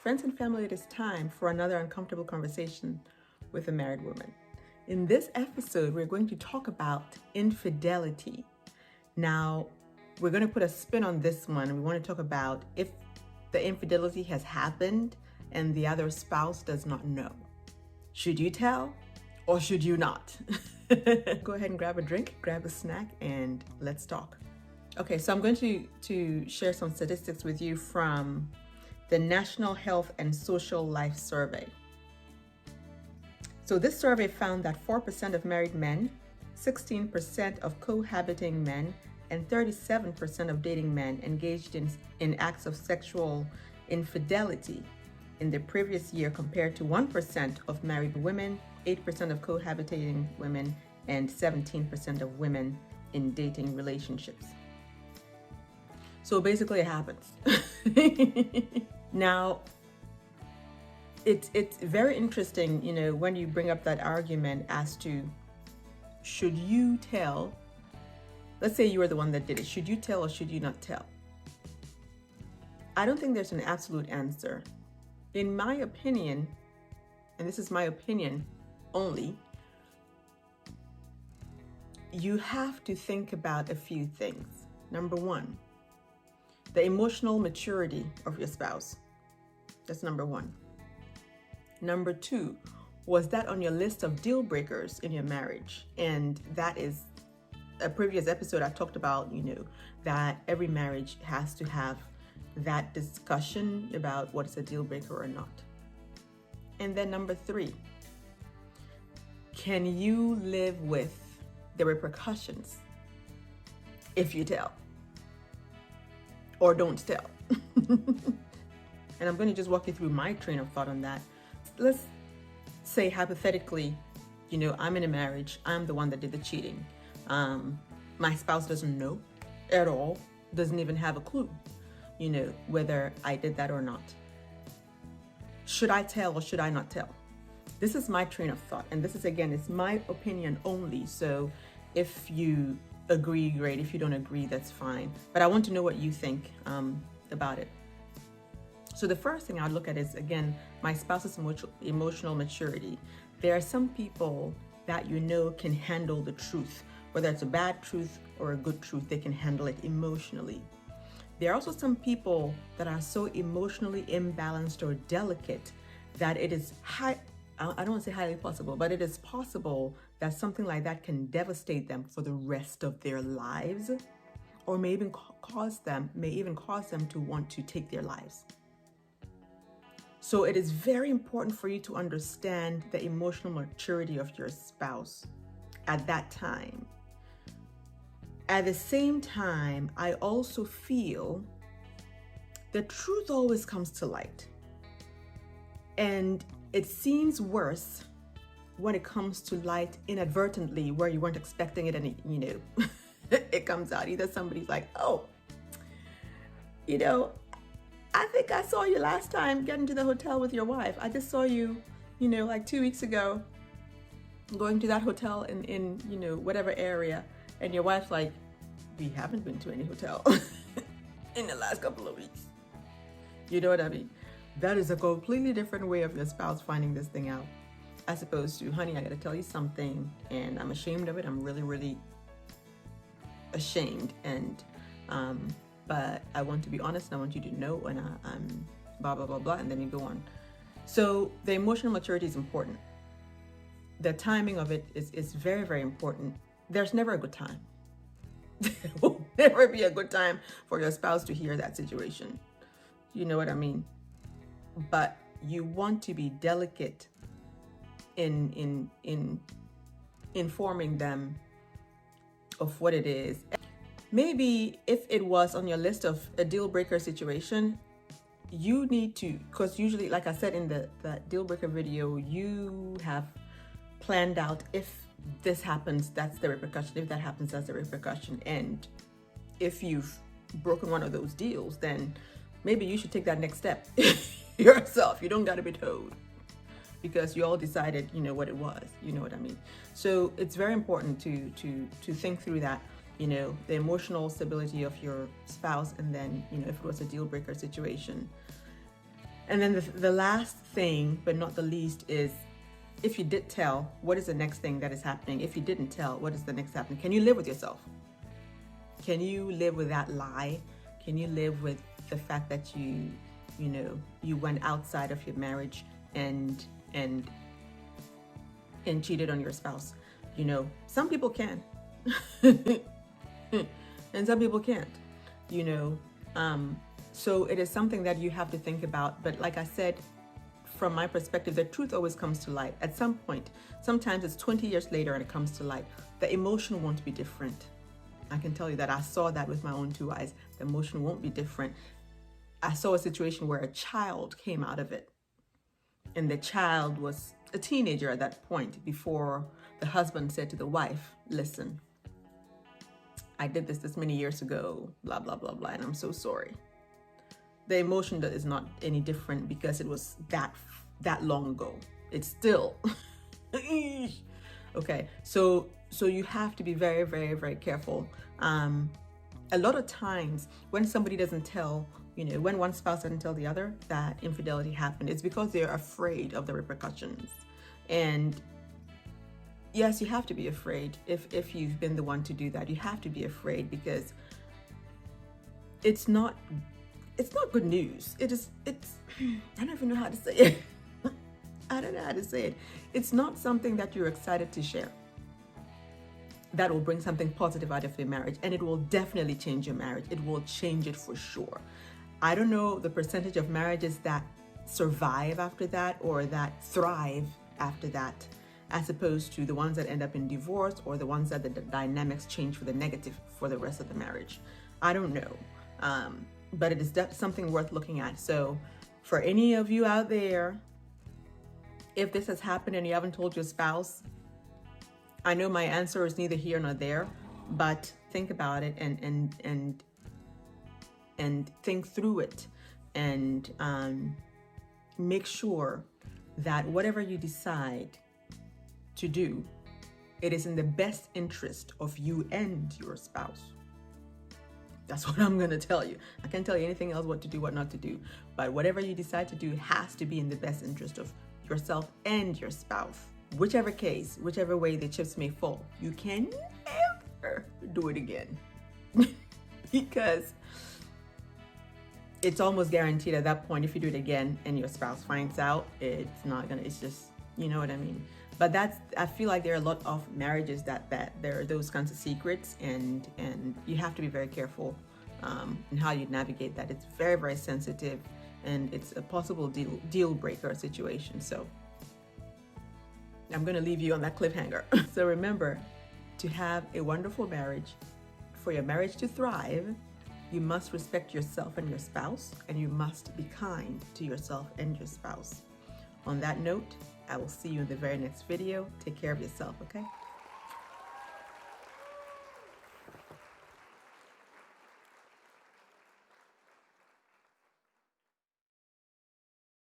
Friends and family, it is time for another uncomfortable conversation with a married woman. In this episode, we're going to talk about infidelity. Now, we're going to put a spin on this one. We want to talk about if the infidelity has happened and the other spouse does not know. Should you tell or should you not? Go ahead and grab a drink, grab a snack, and let's talk. Okay, so I'm going to share some statistics with you from the National Health and Social Life Survey. So this survey found that 4% of married men, 16% of cohabiting men, and 37% of dating men engaged in acts of sexual infidelity in the previous year, compared to 1% of married women, 8% of cohabitating women, and 17% of women in dating relationships. So basically it happens. Now, it's very interesting, when you bring up that argument as to should you tell, let's say you were the one that did it, should you tell or should you not tell? I don't think there's an absolute answer. In my opinion, and this is my opinion only, you have to think about a few things. Number one, the emotional maturity of your spouse. That's number one. Number two, was that on your list of deal breakers in your marriage? And that is a previous episode I talked about, that every marriage has to have that discussion about what is a deal breaker or not. And then number three, can you live with the repercussions if you tell or don't tell? And I'm going to just walk you through my train of thought on that. Let's say hypothetically, I'm in a marriage, I'm the one that did the cheating. My spouse doesn't know at all, doesn't even have a clue, whether I did that or not. Should I tell or should I not tell? This is my train of thought. And this is, again, it's my opinion only. So if you agree, great. If you don't agree, that's fine. But I want to know what you think about it. So the first thing I'd look at is, again, my spouse's emotional maturity. There are some people that can handle the truth, whether it's a bad truth or a good truth, they can handle it emotionally. There are also some people that are so emotionally imbalanced or delicate that it is I don't want to say highly possible, but it is possible that something like that can devastate them for the rest of their lives, or may even cause them to want to take their lives. So it is very important for you to understand the emotional maturity of your spouse at that time. At the same time, I also feel the truth always comes to light. And it seems worse when it comes to light inadvertently, where you weren't expecting it, and it comes out. Either somebody's like, oh, I think I saw you last time getting to the hotel with your wife. I just saw you, like 2 weeks ago going to that hotel in whatever area. And your wife's like, we haven't been to any hotel in the last couple of weeks. You know what I mean? That is a completely different way of your spouse finding this thing out, as opposed to, honey, I got to tell you something, and I'm ashamed of it. I'm really, really ashamed. And, but I want to be honest, and I want you to know, and I'm blah, blah, blah, blah, and then you go on. So the emotional maturity is important. The timing of it is very, very important. There's never a good time. There will never be a good time for your spouse to hear that situation. You know what I mean? But you want to be delicate in informing them of what it is. Maybe if it was on your list of a deal breaker situation, you need to, because usually, like I said in the deal breaker video, you have planned out, if this happens, that's the repercussion. If that happens, that's the repercussion. And if you've broken one of those deals, then maybe you should take that next step yourself. You don't got to be told, because you all decided, what it was. You know what I mean? So it's very important to think through that, the emotional stability of your spouse, and then, if it was a deal breaker situation. And then the last thing, but not the least, is if you did tell, what is the next thing that is happening? If you didn't tell, what is the next happening? Can you live with yourself? Can you live with that lie? Can you live with the fact that you went outside of your marriage and cheated on your spouse? Some people can, and some people can't. So it is something that you have to think about. But like I said, from my perspective, the truth always comes to light at some point. Sometimes it's 20 years later and it comes to light. The emotion won't be different. I can tell you that. I saw that with my own two eyes. The emotion won't be different. I saw a situation where a child came out of it, and the child was a teenager at that point, before the husband said to the wife, listen, I did this many years ago, blah, blah, blah, blah, and I'm so sorry. The emotion is not any different because it was that long ago. It's still, okay. So you have to be very, very, very careful. A lot of times when somebody doesn't tell, when one spouse doesn't tell the other that infidelity happened, it's because they're afraid of the repercussions. And yes, you have to be afraid. If you've been the one to do that, you have to be afraid, because it's not good news. It's I don't even know how to say it. I don't know how to say it. It's not something that you're excited to share. That will bring something positive out of your marriage, and it will definitely change your marriage. It will change it for sure. I don't know the percentage of marriages that survive after that, or that thrive after that, as opposed to the ones that end up in divorce, or the ones that the dynamics change for the negative for the rest of the marriage. I don't know. But it is something worth looking at. So for any of you out there, if this has happened and you haven't told your spouse, I know my answer is neither here nor there, but think about it and think through it, and make sure that whatever you decide to do, it is in the best interest of you and your spouse. That's what I'm going to tell you. I can't tell you anything else, what to do, what not to do. But whatever you decide to do has to be in the best interest of yourself and your spouse. Whichever case, whichever way the chips may fall, you can never do it again. Because it's almost guaranteed at that point, if you do it again and your spouse finds out, it's not gonna, it's just, you know what I mean? But I feel like there are a lot of marriages that there are those kinds of secrets, and you have to be very careful in how you navigate that. It's very, very sensitive, and it's a possible deal breaker situation. So I'm going to leave you on that cliffhanger. So remember, to have a wonderful marriage, for your marriage to thrive, you must respect yourself and your spouse, and you must be kind to yourself and your spouse. On that note, I will see you in the very next video. Take care of yourself, okay?